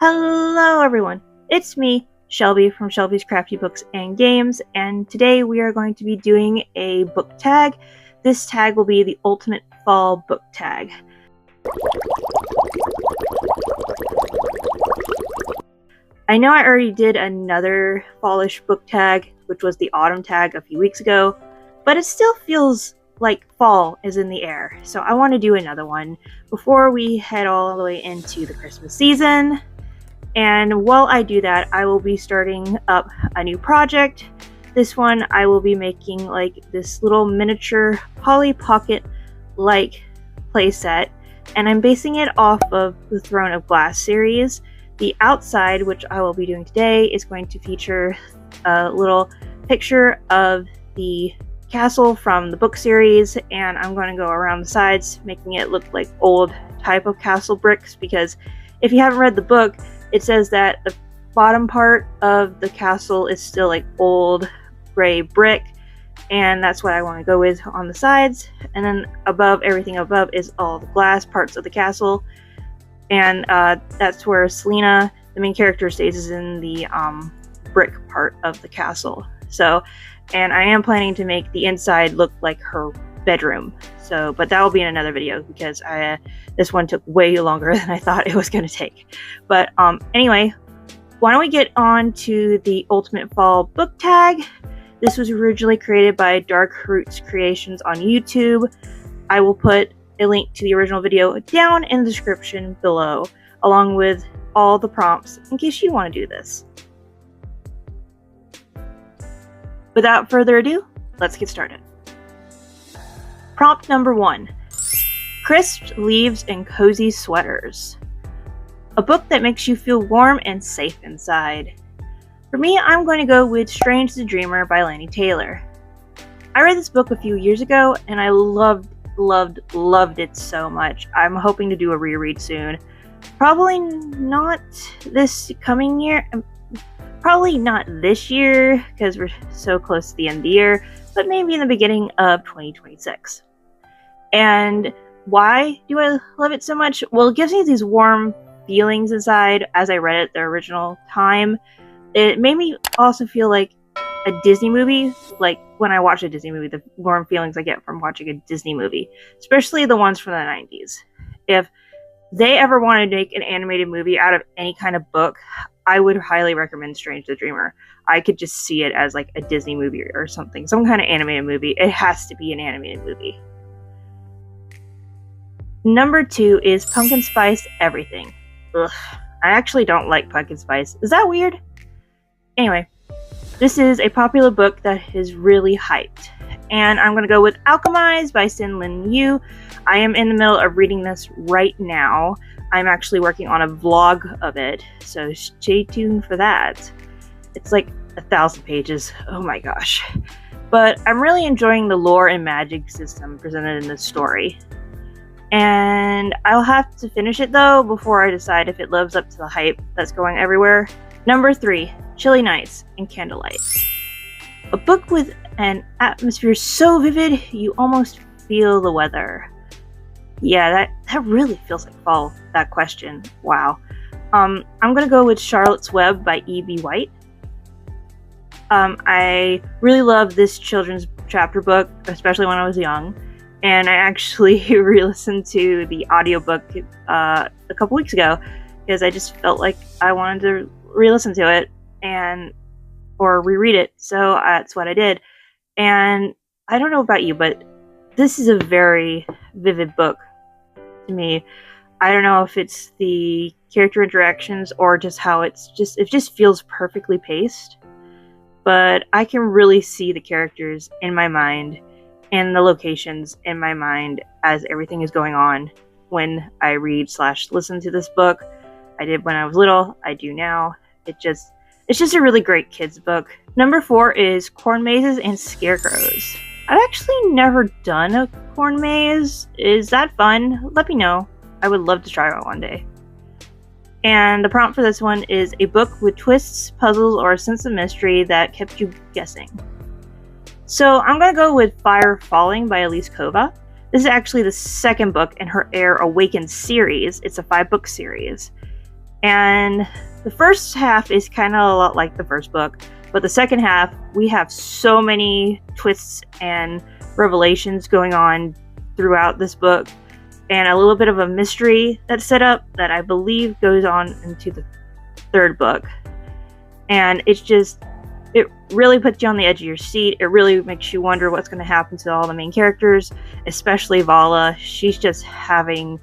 Hello everyone, it's me, Shelby from Shelby's Crafty Books and Games, and today we are going to be doing a book tag. This tag will be the Ultimate Fall Book Tag. I know I already did another fallish book tag, which was the Autumn tag a few weeks ago, but it still feels like fall is in the air, so I want to do another one before we head all the way into the Christmas season. And while I do that, I will be starting up a new project. This one I will be making like this little miniature Polly Pocket like playset, and I'm basing it off of the Throne of Glass series. The outside, which I will be doing today, is going to feature a little picture of the castle from the book series, and I'm going to go around the sides making it look like old type of castle bricks, because if you haven't read the book, it says that the bottom part of the castle is still like old gray brick, and that's what I want to go with on the sides. And then above, everything above is all the glass parts of the castle, and that's where Selena, the main character, stays, is in the brick part of the castle. So, and I am planning to make the inside look like her bedroom. So, but that will be in another video, because this one took way longer than I thought it was going to take. But anyway, why don't we get on to the Ultimate Fall book tag. This was originally created by Dark Roots Creations on YouTube. I will put a link to the original video down in the description below, along with all the prompts in case you want to do this. Without further ado, let's get started. Prompt number 1. Crisp leaves and cozy sweaters. A book that makes you feel warm and safe inside. For me, I'm going to go with Strange the Dreamer by Laini Taylor. I read this book a few years ago, and I loved it so much. I'm hoping to do a reread soon. Probably not this coming year. Probably not this year, because we're so close to the end of the year, but maybe in the beginning of 2026. And why do I love it so much? Well, it gives me these warm feelings inside as I read it the original time. It made me also feel like a Disney movie, like when I watch a Disney movie, the warm feelings I get from watching a Disney movie, especially the ones from the 90s. If they ever wanted to make an animated movie out of any kind of book, I would highly recommend Strange the Dreamer. I could just see it as like a Disney movie or something, some kind of animated movie. It has to be an animated movie. Number 2 is Pumpkin Spice Everything. Ugh, I actually don't like pumpkin spice. Is that weird? Anyway, this is a popular book that is really hyped, and I'm going to go with Alchemize by Sin Lin Yu. I am in the middle of reading this right now. I'm actually working on a vlog of it, so stay tuned for that. It's like 1,000 pages. Oh my gosh. But I'm really enjoying the lore and magic system presented in this story. And I'll have to finish it though before I decide if it lives up to the hype that's going everywhere. Number 3, Chilly Nights and Candlelight. A book with an atmosphere so vivid you almost feel the weather. Yeah, that really feels like fall, that question. Wow. I'm gonna go with Charlotte's Web by E.B. White. I really love this children's chapter book, especially when I was young. And I actually re-listened to the audiobook a couple weeks ago, because I just felt like I wanted to re-listen to it or reread it. So that's what I did. And I don't know about you, but this is a very vivid book to me. I don't know if it's the character interactions or just how it just feels perfectly paced. But I can really see the characters in my mind and the locations in my mind as everything is going on when I read/listen to this book. I did when I was little, I do now. It's just a really great kids book. Number 4 is Corn Mazes and Scarecrows. I've actually never done a corn maze. Is that fun? Let me know. I would love to try one day. And the prompt for this one is a book with twists, puzzles, or a sense of mystery that kept you guessing. So I'm going to go with Fire Falling by Elise Kova. This is actually the second book in her Air Awakened series. It's a 5-book series. And the first half is kind of a lot like the first book, but the second half, we have so many twists and revelations going on throughout this book, and a little bit of a mystery that's set up that I believe goes on into the third book. And it really puts you on the edge of your seat. It really makes you wonder what's going to happen to all the main characters, especially Vala. She's just having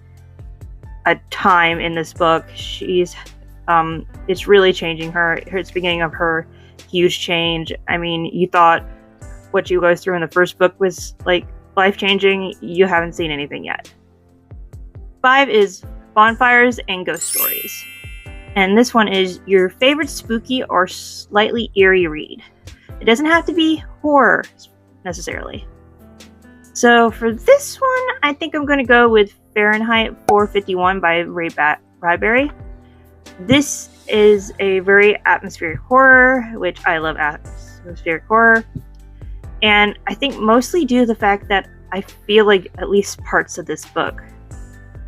a time in this book. It's really changing her. It's the beginning of her huge change. I mean, you thought what she goes through in the first book was like life-changing. You haven't seen anything yet. 5 is Bonfires and Ghost Stories. And this one is your favorite spooky or slightly eerie read. It doesn't have to be horror necessarily. So for this one, I think I'm going to go with Fahrenheit 451 by Ray Bradbury. This is a very atmospheric horror, which I love atmospheric horror. And I think mostly due to the fact that I feel like at least parts of this book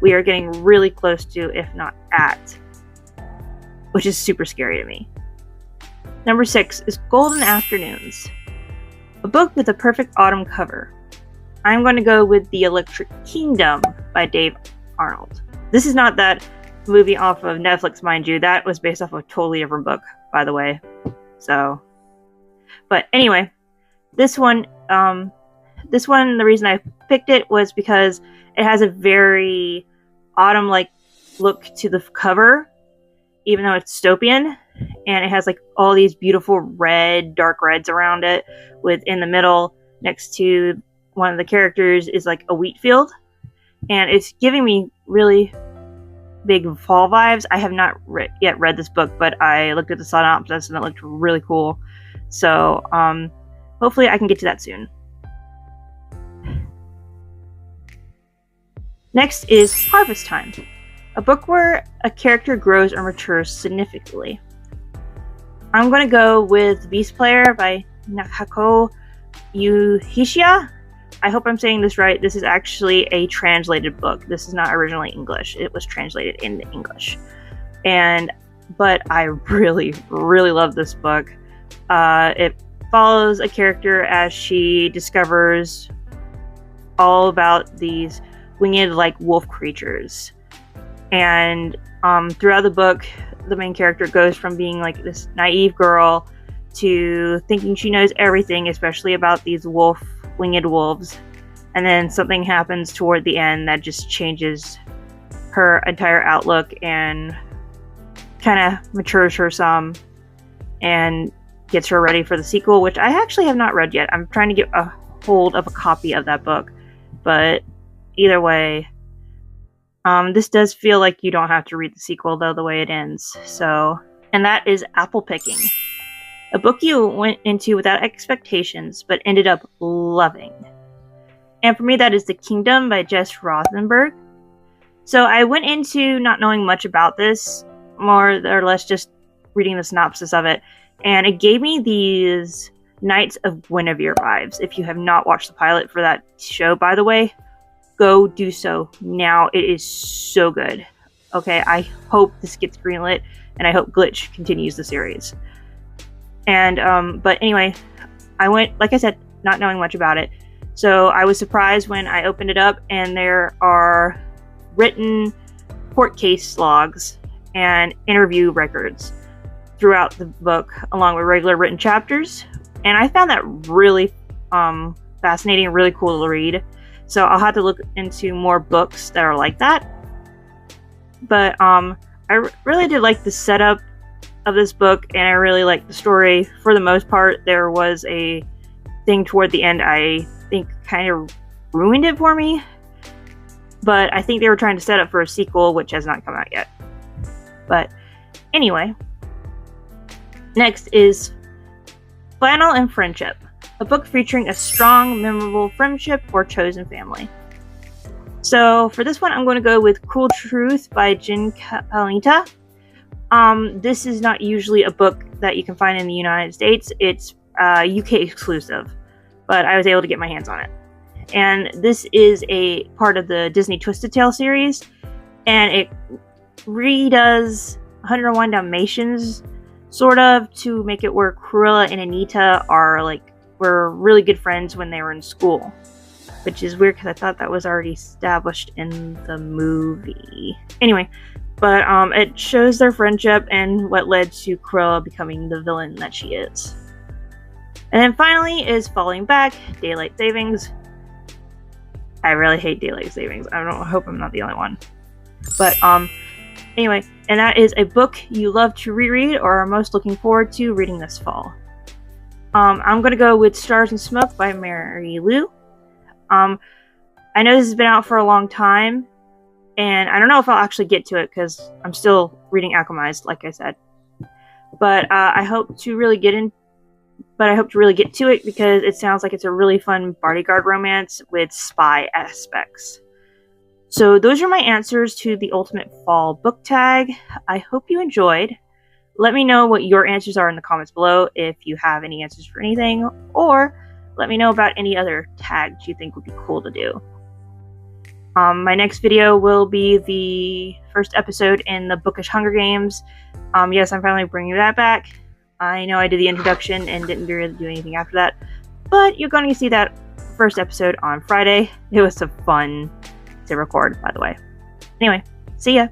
we are getting really close to, if not at, which is super scary to me. Number 6 is Golden Afternoons, a book with a perfect autumn cover. I'm going to go with The Electric Kingdom by Dave Arnold. This is not that movie off of Netflix, mind you. That was based off of a totally different book, by the way. But anyway, this one, the reason I picked it was because it has a very autumn-like look to the cover, even though it's dystopian, and it has like all these beautiful dark reds around it, with in the middle next to one of the characters is like a wheat field, and it's giving me really big fall vibes. I have not yet read this book, but I looked at the synopsis and it looked really cool. So hopefully I can get to that soon. Next is Harvest Time, a book where a character grows or matures significantly. I'm going to go with Beast Player by Nakako Yuhishiya. I hope I'm saying this right. This is actually a translated book. This is not originally English. It was translated into English. But I really, really love this book. It follows a character as she discovers all about these winged like wolf creatures. And throughout the book, the main character goes from being like this naive girl to thinking she knows everything, especially about these winged wolves. And then something happens toward the end that just changes her entire outlook and kind of matures her some and gets her ready for the sequel, which I actually have not read yet. I'm trying to get a hold of a copy of that book. But either way, this does feel like you don't have to read the sequel, though, the way it ends. And that is Apple Picking, a book you went into without expectations, but ended up loving. And for me, that is The Kingdom by Jess Rothenberg. So I went into not knowing much about this, more or less just reading the synopsis of it, and it gave me these Knights of Guinevere vibes. If you have not watched the pilot for that show, by the way, go do so now. It is so good. Okay, I hope this gets greenlit, and I hope Glitch continues the series. And but anyway, I went, like I said, not knowing much about it. So I was surprised when I opened it up and there are written court case logs and interview records throughout the book, along with regular written chapters. And I found that really fascinating and really cool to read. So I'll have to look into more books that are like that. But I really did like the setup of this book, and I really liked the story. For the most part, there was a thing toward the end I think kind of ruined it for me. But I think they were trying to set up for a sequel, which has not come out yet. But anyway, next is Flannel Friendship, a book featuring a strong, memorable friendship or chosen family. So for this one, I'm going to go with Cruel Truth by Jen Kalita. This is not usually a book that you can find in the United States. It's UK exclusive, but I was able to get my hands on it. And this is a part of the Disney Twisted Tale series, and it redoes 101 Dalmatians, sort of, to make it where Cruella and Anita were really good friends when they were in school. Which is weird because I thought that was already established in the movie. Anyway, but it shows their friendship and what led to Cruella becoming the villain that she is. And then finally is Falling Back, Daylight Savings. I really hate Daylight Savings. I hope I'm not the only one. But anyway, and that is a book you love to reread or are most looking forward to reading this fall. I'm gonna go with Stars and Smoke by Mary Lou. I know this has been out for a long time, and I don't know if I'll actually get to it because I'm still reading Alchemized, like I said. But I hope to really get to it because it sounds like it's a really fun bodyguard romance with spy aspects. So those are my answers to the Ultimate Fall book tag. I hope you enjoyed. Let me know what your answers are in the comments below if you have any answers for anything, or let me know about any other tags you think would be cool to do. My next video will be the first episode in the Bookish Hunger Games. Yes, I'm finally bringing that back. I know I did the introduction and didn't really do anything after that, but you're going to see that first episode on Friday. It was so fun to record, by the way. Anyway, see ya!